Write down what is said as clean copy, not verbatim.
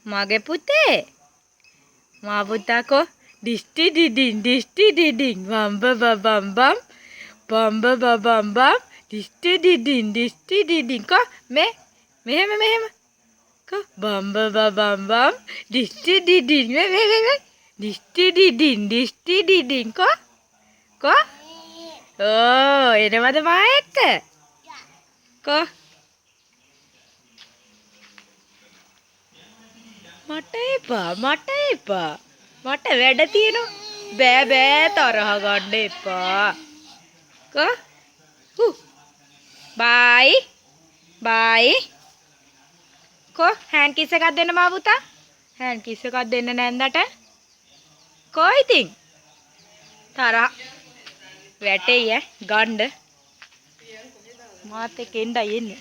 මගේ පුතේ මා පුතා කො දිස්ටි ඩිඩින් බම්බ බම් බම් දිස්ටි ඩිඩින් කො මෙහෙම කො බම්බ බම් දිස්ටි ඩිඩින් මේ දිස්ටි ඩිඩින් කො ඕ එනවද මා එක්ක කො මට එපා මට වැඩ තියෙනවා බෑ තරහ ගන්න එපා කො බයි කො හෑන්ඩ් කිස් එකක් දෙන්න මා පුතා හෑන්ඩ් කිස් එකක් දෙන්න නැන්දට කො ඉතින් තරහ වැටෙයි ගන්න මාත් එක්ක එන්නයි එන්නේ